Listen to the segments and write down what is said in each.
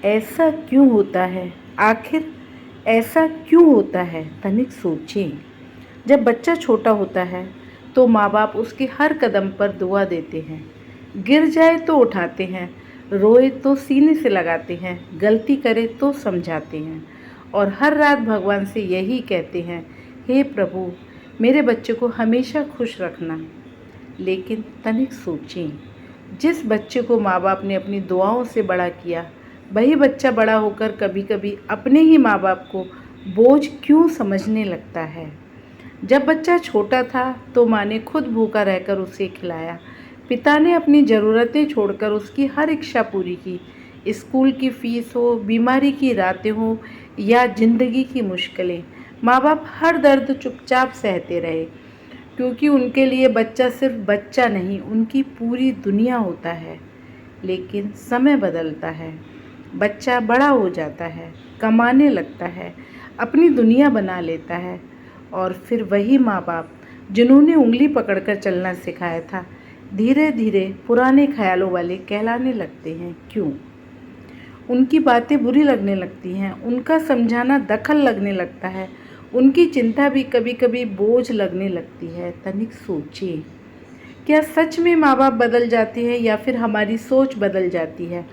ऐसा क्यों होता है? आखिर ऐसा क्यों होता है? तनिक सोचें। जब बच्चा छोटा होता है तो माँ बाप उसके हर कदम पर दुआ देते हैं। गिर जाए तो उठाते हैं, रोए तो सीने से लगाते हैं, गलती करे तो समझाते हैं और हर रात भगवान से यही कहते हैं, हे प्रभु, मेरे बच्चे को हमेशा खुश रखना। लेकिन तनिक सोचें, जिस बच्चे को माँ बाप ने अपनी दुआओं से बड़ा किया, वही बच्चा बड़ा होकर कभी कभी अपने ही माँ बाप को बोझ क्यों समझने लगता है? जब बच्चा छोटा था तो माँ ने खुद भूखा रहकर उसे खिलाया, पिता ने अपनी ज़रूरतें छोड़कर उसकी हर इच्छा पूरी की। स्कूल की फीस हो, बीमारी की रातें हो या ज़िंदगी की मुश्किलें, माँ बाप हर दर्द चुपचाप सहते रहे, क्योंकि उनके लिए बच्चा सिर्फ बच्चा नहीं, उनकी पूरी दुनिया होता है। लेकिन समय बदलता है, बच्चा बड़ा हो जाता है, कमाने लगता है, अपनी दुनिया बना लेता है और फिर वही माँ बाप जिन्होंने उंगली पकड़कर चलना सिखाया था, धीरे धीरे पुराने ख्यालों वाले कहलाने लगते हैं। क्यों? उनकी बातें बुरी लगने लगती हैं, उनका समझाना दखल लगने लगता है, उनकी चिंता भी कभी कभी बोझ लगने लगती है। तनिक सोचिए, क्या सच में माँ बाप बदल जाते हैं या फिर हमारी सोच बदल जाती है?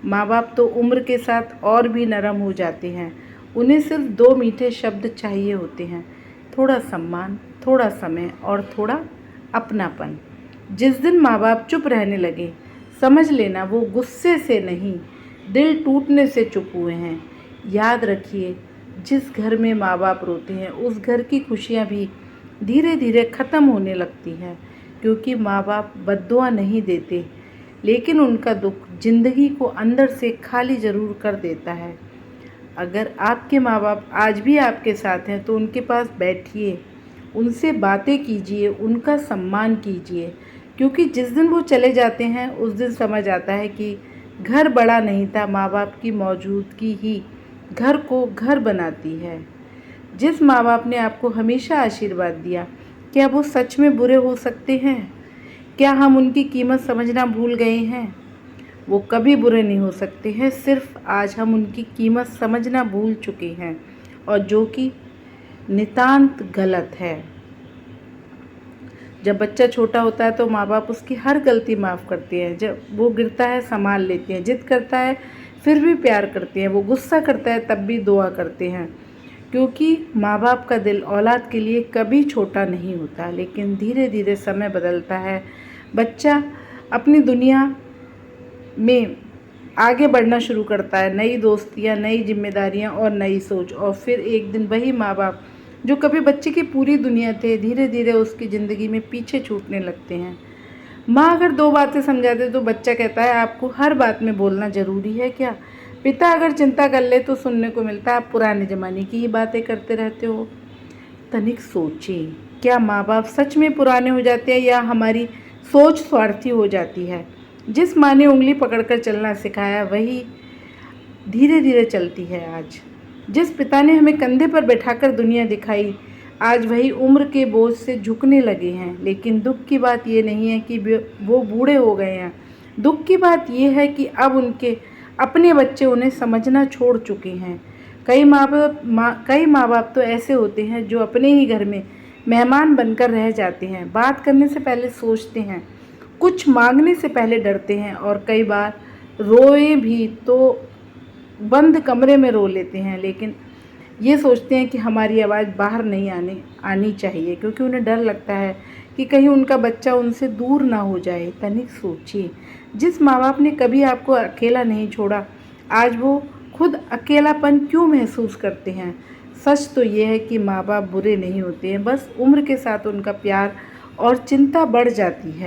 माँ बाप तो उम्र के साथ और भी नरम हो जाते हैं, उन्हें सिर्फ दो मीठे शब्द चाहिए होते हैं, थोड़ा सम्मान, थोड़ा समय और थोड़ा अपनापन। जिस दिन माँ बाप चुप रहने लगे, समझ लेना वो गुस्से से नहीं, दिल टूटने से चुप हुए हैं। याद रखिए, जिस घर में माँ बाप रोते हैं उस घर की खुशियाँ भी धीरे धीरे ख़त्म होने लगती हैं, क्योंकि माँ बाप बद्दुआ नहीं देते, लेकिन उनका दुख जिंदगी को अंदर से खाली ज़रूर कर देता है। अगर आपके माँ बाप आज भी आपके साथ हैं तो उनके पास बैठिए, उनसे बातें कीजिए, उनका सम्मान कीजिए, क्योंकि जिस दिन वो चले जाते हैं उस दिन समझ आता है कि घर बड़ा नहीं था, माँ बाप की मौजूदगी ही घर को घर बनाती है। जिस माँ बाप ने आपको हमेशा आशीर्वाद दिया, क्या वो सच में बुरे हो सकते हैं? क्या हम उनकी कीमत समझना भूल गए हैं? वो कभी बुरे नहीं हो सकते हैं, सिर्फ आज हम उनकी कीमत समझना भूल चुके हैं, और जो कि नितांत गलत है। जब बच्चा छोटा होता है तो माँ बाप उसकी हर गलती माफ़ करते हैं, जब वो गिरता है संभाल लेते हैं, जिद करता है फिर भी प्यार करते हैं, वो गुस्सा करता है तब भी दुआ करते हैं, क्योंकि माँ बाप का दिल औलाद के लिए कभी छोटा नहीं होता। लेकिन धीरे धीरे समय बदलता है, बच्चा अपनी दुनिया में आगे बढ़ना शुरू करता है, नई दोस्तियाँ, नई जिम्मेदारियाँ और नई सोच, और फिर एक दिन वही माँ बाप जो कभी बच्चे की पूरी दुनिया थे, धीरे धीरे उसकी ज़िंदगी में पीछे छूटने लगते हैं। माँ अगर दो बातें समझाते तो बच्चा कहता है, आपको हर बात में बोलना ज़रूरी है क्या? पिता अगर चिंता कर ले तो सुनने को मिलता है, आप पुराने ज़माने की ही बातें करते रहते हो। तनिक सोचें, क्या माँ बाप सच में पुराने हो जाते हैं या हमारी सोच स्वार्थी हो जाती है? जिस माँ ने उंगली पकड़कर चलना सिखाया वही धीरे धीरे चलती है आज। जिस पिता ने हमें कंधे पर बैठाकर दुनिया दिखाई, आज वही उम्र के बोझ से झुकने लगे हैं। लेकिन दुख की बात ये नहीं है कि वो बूढ़े हो गए हैं, दुख की बात ये है कि अब उनके अपने बच्चे उन्हें समझना छोड़ चुके हैं। कई माँ बाप तो ऐसे होते हैं जो अपने ही घर में मेहमान बनकर रह जाते हैं, बात करने से पहले सोचते हैं, कुछ मांगने से पहले डरते हैं, और कई बार रोए भी तो बंद कमरे में रो लेते हैं, लेकिन ये सोचते हैं कि हमारी आवाज़ बाहर नहीं आनी चाहिए, क्योंकि उन्हें डर लगता है कि कहीं उनका बच्चा उनसे दूर ना हो जाए। तनिक सोचिए, जिस माँ बाप ने कभी आपको अकेला नहीं छोड़ा, आज वो खुद अकेलापन क्यों महसूस करते हैं? सच तो ये है कि माँ बाप बुरे नहीं होते हैं, बस उम्र के साथ उनका प्यार और चिंता बढ़ जाती है।